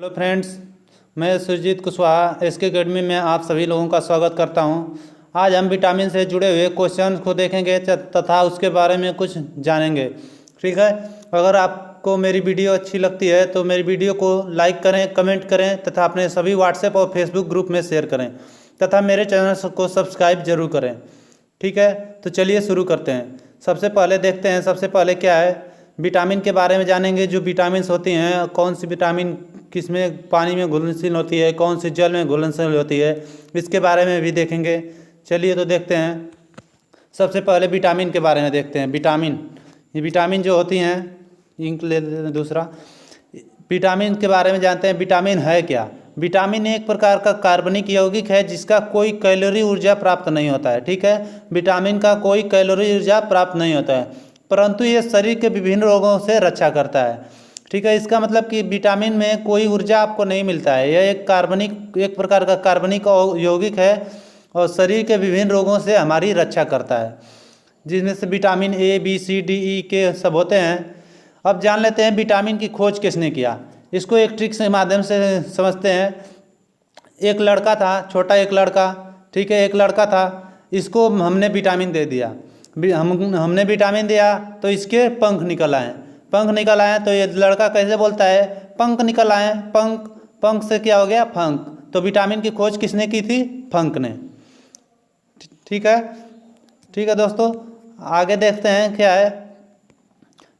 Hello friends, मैं Surjit Kushwaha SK academy में आप सभी लोगों का स्वागत करता हूं। आज हम विटामिन से जुड़े हुए क्वेश्चन को देखेंगे तथा उसके बारे में कुछ जानेंगे। ठीक है, अगर आपको मेरी वीडियो अच्छी लगती है तो मेरी वीडियो को लाइक करें, कमेंट करें तथा अपने सभी व्हाट्सएप और फेसबुक ग्रुप में शेयर करें तथा मेरे चैनल को सब्सक्राइब जरूर करें। ठीक है, तो चलिए शुरू करते हैं। सबसे पहले देखते हैं, सबसे पहले क्या है, विटामिन के बारे में जानेंगे। जो विटामिन्स होती हैं, कौन सी विटामिन किस में पानी में घुलनशील होती है, कौन सी जल में घुलनशील होती है, इसके बारे में भी देखेंगे। चलिए तो देखते हैं। सबसे पहले विटामिन के बारे में देखते हैं। ये विटामिन जो होती हैं, इंक ले लेते हैं दूसरा। विटामिन के बारे में जानते हैं। विटामिन है क्या? विटामिन एक प्रकार का कार्बनिक यौगिक है जिसका कोई कैलोरी ऊर्जा प्राप्त नहीं होता है। ठीक है, विटामिन का कोई कैलोरी ऊर्जा प्राप्त नहीं होता है, परंतु ये शरीर के विभिन्न रोगों से रक्षा करता है। ठीक है, इसका मतलब कि विटामिन में कोई ऊर्जा आपको नहीं मिलता है। यह एक प्रकार का कार्बनिक यौगिक है और शरीर के विभिन्न रोगों से हमारी रक्षा करता है, जिसमें से vitamin A, B, C, D, E के सब होते हैं। अब जान लेते हैं विटामिन की खोज किसने किया। इसको एक ट्रिक के माध्यम से समझते हैं। एक लड़का था, छोटा एक लड़का। ठीक है, एक लड़का था, इसको हमने विटामिन दे दिया। हमने विटामिन दिया तो इसके पंख निकल आए। पंख निकल आए तो ये लड़का कैसे बोलता है? पंख निकल आए। पंख, पंख से क्या हो गया? फंक। तो विटामिन की खोज किसने की थी? फंक ने। ठीक है, ठीक है दोस्तों, आगे देखते हैं क्या है।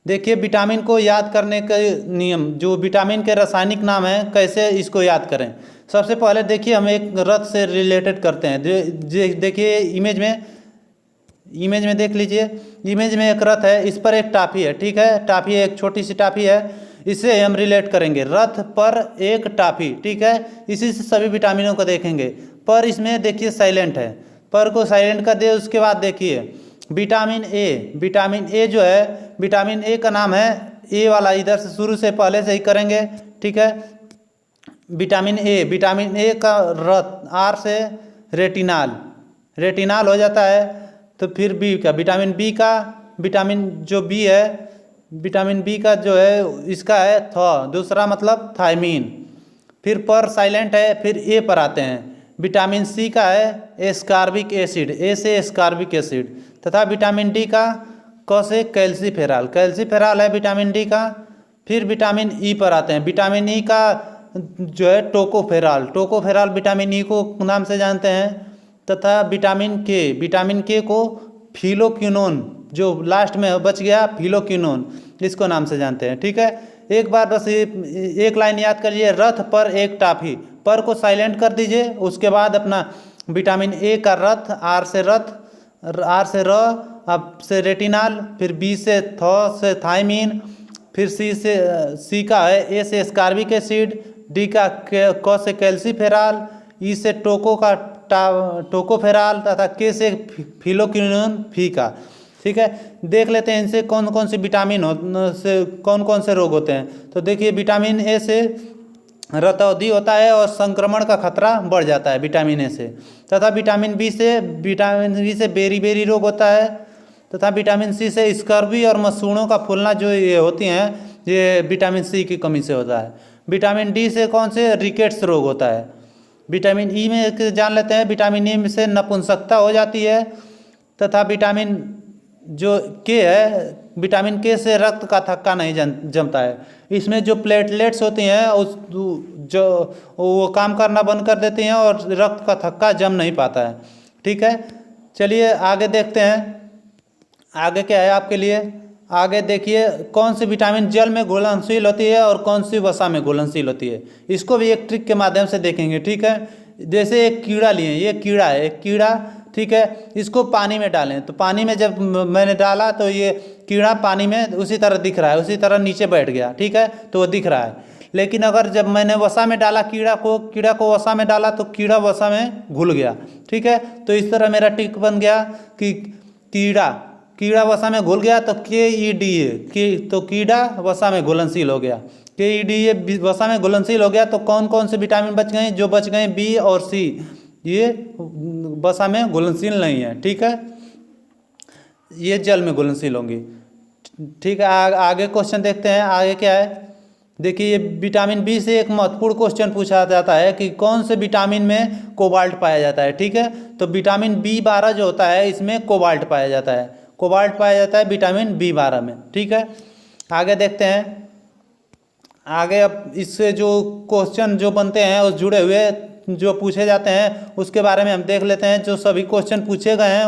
देखिए, विटामिन को याद करने के नियम, जो विटामिन के रासायनिक नाम है, कैसे इसको याद करें। सबसे पहले देखिए, हम एक रथ से रिलेटेड करते हैं। देखिए इमेज में देख लीजिए। इमेज में एक रथ है, इस पर एक टाफी है। ठीक है, टाफी एक छोटी सी टाफी है, इसे हम रिलेट करेंगे। रथ पर एक टाफी। ठीक है, इसी से सभी विटामिनों को देखेंगे। पर इसमें देखिए साइलेंट है, पर को साइलेंट कर दिए। उसके बाद देखिए विटामिन ए। विटामिन ए जो है, विटामिन ए का नाम है, ए वाला इधर से शुरू से पहले से ही करेंगे। ठीक है, विटामिन ए का रथ आर से रेटिनाल, रेटिनाल हो जाता है। तो फिर बी का, विटामिन बी का, विटामिन जो बी है, विटामिन बी का जो है, इसका है दूसरा मतलब थायमीन। फिर पर साइलेंट है, फिर ए पर आते हैं। विटामिन सी का है एस्कार्बिक एसिड, ए से एस्कार्बिक एसिड। तथा विटामिन डी का क से कैल्सीफेराल, कैल्सीफेराल है विटामिन डी का। फिर विटामिन ई पर आते हैं। विटामिन ई का जो है टोकोफेराल, टोकोफेराल विटामिन ई को नाम से जानते हैं। तथा विटामिन के को फिलोक्विनोन, जो लास्ट में बच गया फिलोक्विनोन, इसको नाम से जानते हैं। ठीक है, एक बार बस एक लाइन याद करिए। रथ पर एक टाफी, पर को साइलेंट कर दीजिए। उसके बाद अपना विटामिन ए का रथ, आर से रथ, आर से र, अब से रेटिनाल, फिर बी से से थायमीन, फिर सी का है ए से एस्कार्बिक एसिड, डी का क से कैल्सीफेराल, ई से टोकोफेराल तथा के से फिलोक्विनोन फी का। ठीक है, देख लेते हैं इनसे कौन कौन से विटामिन से कौन कौन से रोग होते हैं। तो देखिए, विटामिन ए से रतौंधी होता है और संक्रमण का खतरा बढ़ जाता है विटामिन ए से। तथा विटामिन बी से बेरी रोग होता है। तथा विटामिन सी से स्कर्वी और मसूड़ों का फूलना जो ये होती हैं, ये विटामिन सी की कमी से होता है। विटामिन डी से कौन से रिकेट्स रोग होता है। विटामिन ई में जान लेते हैं। विटामिन ई से नपुंसकता हो जाती है। तथा विटामिन जो के है, विटामिन के से रक्त का थक्का नहीं जमता है। इसमें जो प्लेटलेट्स होती हैं जो वो काम करना बंद कर देती हैं और रक्त का थक्का जम नहीं पाता है। ठीक है, चलिए आगे देखते हैं। आगे क्या है आपके लिए। आगे देखिए, कौन सी विटामिन जल में घुलनशील होती है और कौन सी वसा में घुलनशील होती है, इसको भी एक ट्रिक के माध्यम से देखेंगे। ठीक है, जैसे एक कीड़ा लिए, ये कीड़ा है, एक कीड़ा। ठीक है, इसको पानी में डालें तो पानी में जब मैंने डाला तो ये कीड़ा पानी में उसी तरह दिख रहा है, उसी तरह नीचे बैठ गया। ठीक है, तो वो दिख रहा है। लेकिन अगर जब मैंने वसा में डाला कीड़ा को वसा में डाला तो कीड़ा वसा में घुल गया। ठीक है, तो इस तरह मेरा ट्रिक बन गया कि कीड़ा वसा में घुल गया तो KEDA, तो कीड़ा वसा में घुलनशील हो गया। KEDA वसा में घुलनशील हो गया। तो कौन कौन से विटामिन बच गए? जो बच गए बी और सी, ये वसा में घुलनशील नहीं है। ठीक है, ये जल में घुलनशील होंगी। ठीक है, आगे क्वेश्चन देखते हैं। आगे क्या है, देखिए, विटामिन बी से एक महत्वपूर्ण क्वेश्चन पूछा जाता है कि कौन से विटामिन में कोबाल्ट पाया जाता है। ठीक है, तो विटामिन B12 जो होता है इसमें कोबाल्ट पाया जाता है, कोबाल्ट पाया जाता है विटामिन B12 में। ठीक है, आगे देखते हैं। आगे अब इससे जो क्वेश्चन जो बनते हैं उस जुड़े हुए जो पूछे जाते हैं उसके बारे में हम देख लेते हैं। जो सभी क्वेश्चन पूछे गए हैं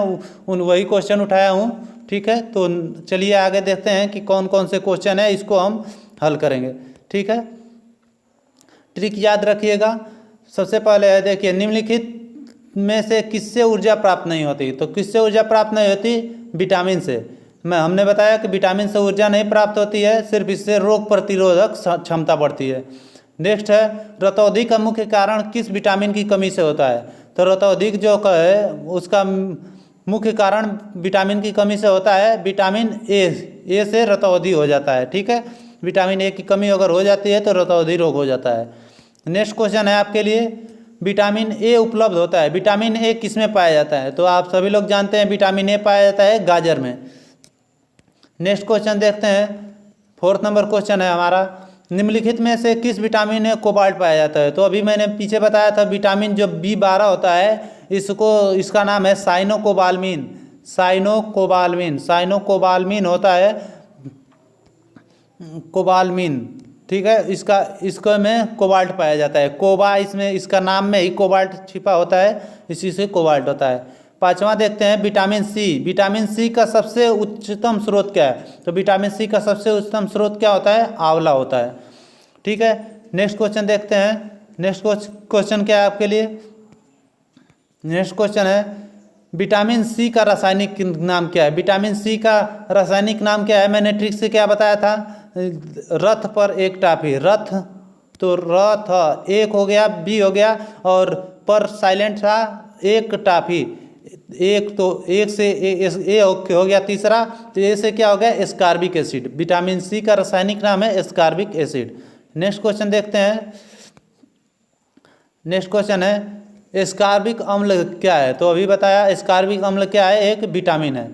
उन वही क्वेश्चन उठाया हूँ। ठीक है, तो चलिए आगे देखते हैं कि कौन कौन से क्वेश्चन है, इसको हम हल करेंगे। ठीक है, ट्रिक याद रखिएगा। सबसे पहले है, देखिए, निम्नलिखित में से किससे ऊर्जा प्राप्त नहीं होती। तो किससे ऊर्जा प्राप्त नहीं होती? विटामिन से। हमने बताया कि विटामिन से ऊर्जा नहीं प्राप्त होती है, सिर्फ इससे रोग प्रतिरोधक क्षमता बढ़ती है। नेक्स्ट है, रतौंधी का मुख्य कारण किस विटामिन की कमी से होता है। तो रतौंधी जो है उसका मुख्य कारण विटामिन की कमी से होता है विटामिन ए से रतौंधी हो जाता है। ठीक है, विटामिन ए की कमी अगर हो जाती है तो रतौंधी रोग हो जाता है। नेक्स्ट क्वेश्चन है आपके लिए, विटामिन ए उपलब्ध होता है, विटामिन ए किस में पाया जाता है। तो आप सभी लोग जानते हैं विटामिन ए पाया जाता है गाजर में। नेक्स्ट क्वेश्चन देखते हैं, 4th नंबर क्वेश्चन है हमारा, निम्नलिखित में से किस विटामिन में कोबाल्ट पाया जाता है। तो अभी मैंने पीछे बताया था विटामिन जो B12 होता है इसका नाम है साइनोकोबाल्मिन। साइनोकोबाल्मिन होता है कोबाल्मिन। ठीक है, इसको में कोबाल्ट पाया जाता है। कोबा इसमें इसका नाम में ही कोबाल्ट छिपा होता है, इसी से कोबाल्ट होता है। 5वां देखते हैं, विटामिन सी। विटामिन सी का सबसे उच्चतम स्रोत क्या है। तो विटामिन सी का सबसे उच्चतम स्रोत क्या होता है? आंवला होता है। ठीक है, नेक्स्ट क्वेश्चन देखते हैं। नेक्स्ट क्वेश्चन क्या है आपके लिए? नेक्स्ट क्वेश्चन है, विटामिन सी का रासायनिक नाम क्या है। विटामिन सी का रासायनिक नाम क्या है? मैंने ट्रिक से क्या बताया था, रथ पर एक टाफी। रथ तो रथ एक हो गया, बी हो गया, और पर साइलेंट था एक टाफी। एक तो एक से ए हो गया तीसरा, तो ए से क्या हो गया? Ascorbic acid. विटामिन सी का रासायनिक नाम है एस्कॉर्बिक एसिड। नेक्स्ट क्वेश्चन देखते हैं। नेक्स्ट क्वेश्चन है, एस्कॉर्बिक अम्ल क्या है। तो अभी बताया एस्कॉर्बिक अम्ल क्या है, एक विटामिन है।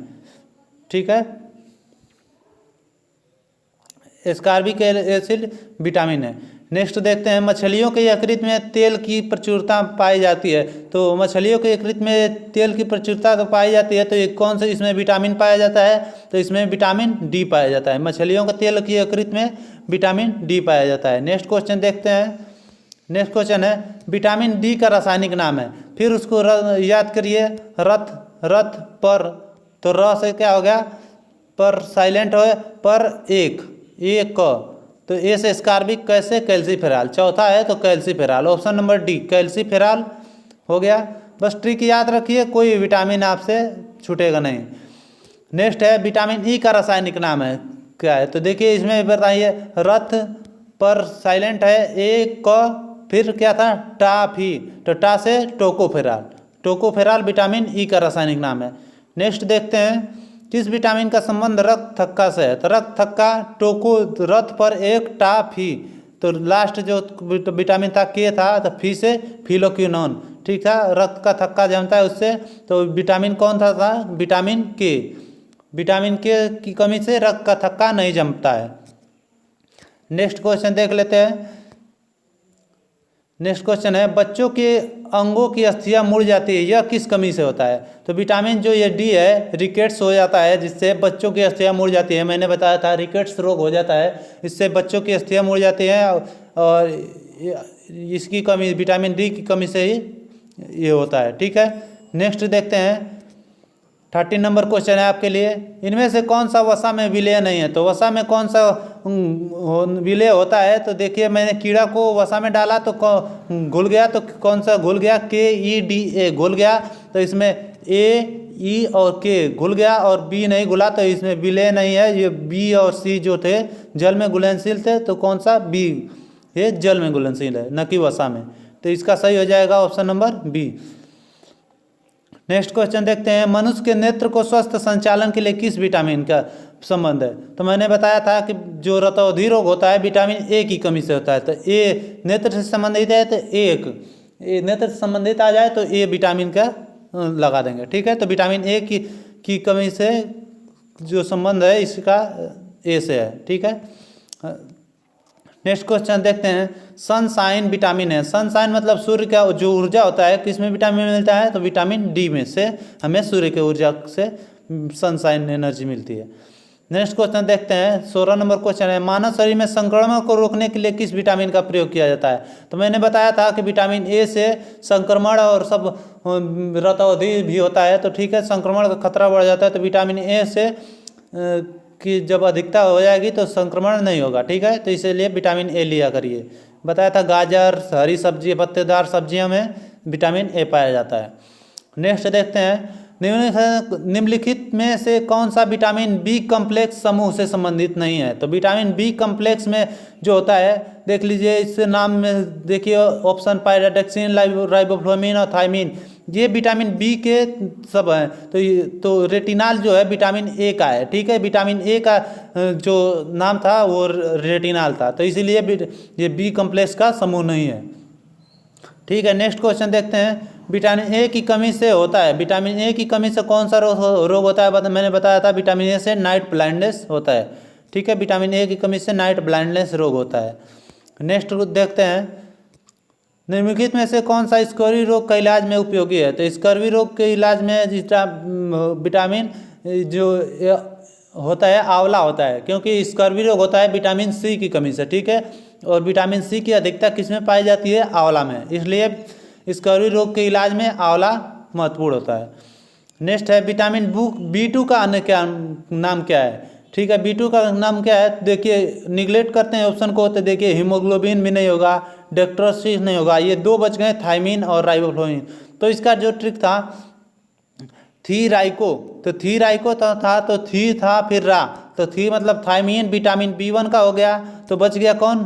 ठीक है, एस्कॉर्बिक एसिड विटामिन है। नेक्स्ट देखते हैं, मछलियों के यकृत में तेल की प्रचुरता पाई जाती है। तो मछलियों के यकृत में तेल की प्रचुरता तो पाई जाती है, तो ये कौन से इसमें विटामिन पाया जाता है? तो इसमें विटामिन डी पाया जाता है। मछलियों का तेल की यकृत में विटामिन डी पाया जाता है। नेक्स्ट क्वेश्चन देखते हैं। नेक्स्ट क्वेश्चन है, विटामिन डी का रासायनिक नाम है। फिर उसको याद करिए, रथ पर, तो र से क्या हो गया? पर साइलेंट हो, पर एक तो ए से एस्कॉर्बिक, कैसे? कैल्सीफेरॉल। चौथा है तो calciferol, option number D calciferol हो गया। बस ट्रिक याद रखिए, कोई विटामिन आपसे छूटेगा नहीं। नेक्स्ट है, विटामिन ई का रासायनिक नाम है क्या है। तो देखिए इसमें बताइए, रथ पर साइलेंट है एक फिर क्या था? टाफी, तो टा से टोकोफेरॉल। टोकोफेरॉल विटामिन ई का रासायनिक नाम है। नेक्स्ट देखते हैं, किस विटामिन का संबंध रक्त थक्का से है। तो रक्त थक्का टोको, रथ पर एक टा फी, तो लास्ट जो विटामिन था के था, तो फी से फिलोक्विनोन। ठीक था, रक्त का थक्का जमता है उससे। तो विटामिन कौन था? विटामिन के। विटामिन के की कमी से रक्त का थक्का नहीं जमता है। नेक्स्ट क्वेश्चन देख लेते हैं। नेक्स्ट क्वेश्चन है, बच्चों के अंगों की अस्थियां मुड़ जाती है, यह किस कमी से होता है। तो विटामिन जो ये डी है, रिकेट्स हो जाता है, जिससे बच्चों की अस्थियां मुड़ जाती है। मैंने बताया था रिकेट्स रोग हो जाता है, इससे बच्चों की अस्थियां मुड़ जाती हैं, और इसकी कमी विटामिन डी की कमी से ही ये होता है। ठीक है, नेक्स्ट देखते हैं। 13 नंबर क्वेश्चन है आपके लिए, इनमें से कौन सा वसा में विलय नहीं है। तो वसा में कौन सा विलय होता है। तो देखिए मैंने कीड़ा को वसा में डाला तो घुल गया, तो कौन सा घुल गया? KEDA घुल गया। तो इसमें A, E और K घुल गया, और B नहीं घुला, तो इसमें विलय नहीं है। ये B और C जो थे जल में घुलनशील थे, तो कौन सा? B, ये जल में घुलनशील है, न कि वसा में। तो इसका सही हो जाएगा option number B। Next question देखते हैं, मनुष्य के नेत्र को स्वस्थ संचालन के लिए किस विटामिन का संबंध है। तो मैंने बताया था कि जो रतौंधी रोग होता है विटामिन ए की कमी से होता है। तो ए नेत्र से संबंधित है, तो ए नेत्र से संबंधित आ जाए तो ए विटामिन का लगा देंगे। ठीक है, तो विटामिन ए की कमी से जो संबंध है इसका ए से है। ठीक है, नेक्स्ट क्वेश्चन देखते हैं, सनशाइन विटामिन है। सनशाइन मतलब सूर्य का जो ऊर्जा होता है, किस में विटामिन मिलता है, तो विटामिन डी में से हमें सूर्य की ऊर्जा से सनशाइन एनर्जी मिलती है। नेक्स्ट क्वेश्चन देखते हैं, 16 नंबर क्वेश्चन है, मानव शरीर में संक्रमण को रोकने के लिए किस विटामिन का प्रयोग किया जाता है। तो मैंने बताया था कि विटामिन ए से संक्रमण और सब रतौंधी भी होता है, तो ठीक है, संक्रमण का खतरा बढ़ जाता है, तो विटामिन ए से कि जब अधिकता हो जाएगी तो संक्रमण नहीं होगा, ठीक है, तो इसलिए विटामिन ए लिया करिए। बताया था गाजर, हरी सब्जी, पत्तेदार सब्जियों में विटामिन ए पाया जाता है। नेक्स्ट देखते हैं, निम्नलिखित में से कौन सा विटामिन बी कम्प्लेक्स समूह से संबंधित नहीं है। तो विटामिन बी कम्प्लेक्स में जो होता है, देख लीजिए इस नाम में देखिए ऑप्शन पायराडॉक्सिन, राइबोफ्लाविन और थायमीन, ये विटामिन बी के सब हैं। तो रेटिनाल जो है विटामिन ए का है, ठीक है, विटामिन ए का जो नाम था वो रेटिनाल था, तो इसीलिए ये बी कम्प्लेक्स का समूह नहीं है, ठीक है। नेक्स्ट क्वेश्चन देखते हैं, विटामिन ए की कमी से होता है, विटामिन ए की कमी से कौन सा रोग होता है। मैंने बताया था विटामिन ए से नाइट ब्लाइंडनेस होता है, ठीक है, विटामिन ए की कमी से नाइट ब्लाइंडनेस रोग होता है। नेक्स्ट देखते हैं, निम्नलिखित में से कौन सा स्कर्वी रोग का इलाज में उपयोगी है। तो स्कर्वी रोग के इलाज में विटामिन जो होता है आंवला होता है, क्योंकि स्कर्वी रोग होता है विटामिन सी की कमी से, ठीक है, और विटामिन सी की अधिकता किस में पाई जाती है, आंवला में, इसलिए स्कर्वी रोग के इलाज में आंवला महत्वपूर्ण होता है। नेक्स्ट है, विटामिन बी2 का अन्य क्या नाम क्या है, ठीक है, बी2 का नाम क्या है, देखिए निगलेक्ट करते हैं ऑप्शन को, तो देखिए हीमोग्लोबिन भी नहीं होगा, डेक्ट्रोसिस नहीं होगा, ये दो बच गए, थायमीन और राइबोफ्लाविन। तो इसका जो ट्रिक था थीराइको, तो थीराइको था, तो थी था फिर रा, तो थी मतलब थायमीन, विटामिन बी1 का हो गया, तो बच गया कौन,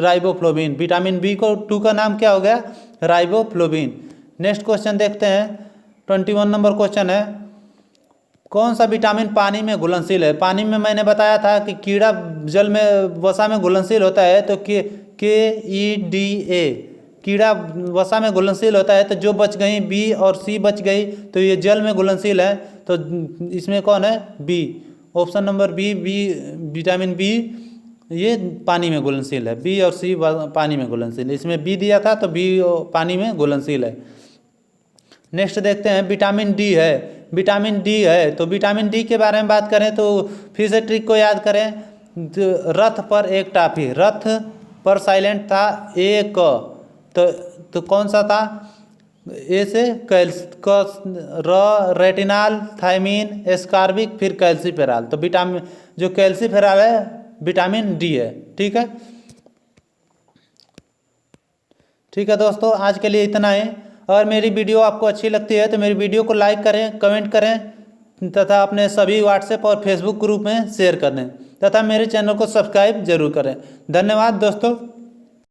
राइबोफ्लाविन, विटामिन बी2 का नाम क्या हो गया, राइबोफ्लाविन। नेक्स्ट क्वेश्चन देखते हैं, 21 नंबर क्वेश्चन है, कौन सा विटामिन पानी में घुलनशील है। पानी में मैंने बताया था कि कीड़ा जल में वसा में घुलनशील होता है, तो KEDA कीड़ा वसा में घुलनशील होता है, तो जो बच गई बी और सी बच गई, तो ये जल में घुलनशील है, तो इसमें कौन है, B, option number B, vitamin B ये पानी में घुलनशील है, बी और सी पानी में घुलनशील है, इसमें बी दिया था तो बी पानी में घुलनशील है। नेक्स्ट देखते हैं, विटामिन डी है, विटामिन डी है, तो विटामिन डी के बारे में बात करें तो फिर से ट्रिक को याद करें, रथ पर एक टाफी, रथ पर साइलेंट था एक, तो कौन सा था, ए से रेटिनाल, थायमीन, एस्कार्बिक, फिर कैल्सीफेरॉल, तो विटामिन जो कैल्सीफेरॉल है विटामिन डी है, ठीक है। ठीक है दोस्तों, आज के लिए इतना ही। अगर मेरी वीडियो आपको अच्छी लगती है तो मेरी वीडियो को लाइक करें, कमेंट करें तथा अपने सभी व्हाट्सएप और फेसबुक ग्रुप में शेयर कर दें तथा मेरे चैनल को सब्सक्राइब जरूर करें। धन्यवाद दोस्तों।